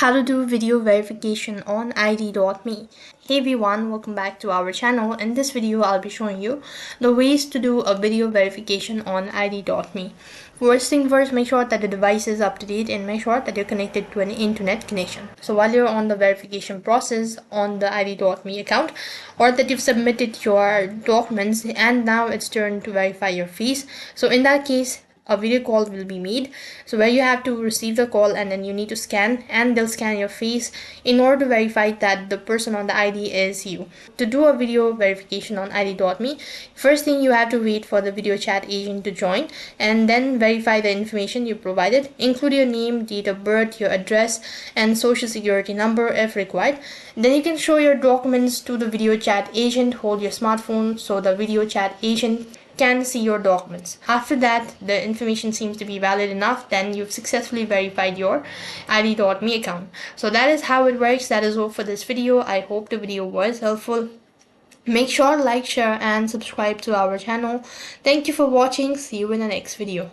How to do video verification on ID.me. Hey everyone, welcome back to our channel. In this video, I'll be showing you the ways to do a video verification on ID.me. First thing first, make sure that the device is up to date and make sure that you're connected to an internet connection. So while you're on the verification process on the ID.me account, or that you've submitted your documents and now it's turn to verify your face. So in that case, a video call will be made, so where you have to receive the call and then you need to scan, and they'll scan your face in order to verify that the person on the ID is you. To do a video verification on ID.me, first thing you have to wait for the video chat agent to join and then verify the information you provided. Include your name, date of birth, your address and social security number if required. Then you can show your documents to the video chat agent. Hold your smartphone so the video chat agent can see your documents. After that, the information seems to be valid enough, then you've successfully verified your ID.me account. So that is how it works. That is all for this video. I hope the video was helpful. Make sure to like, share and subscribe to our channel. Thank you for watching. See you in the next video.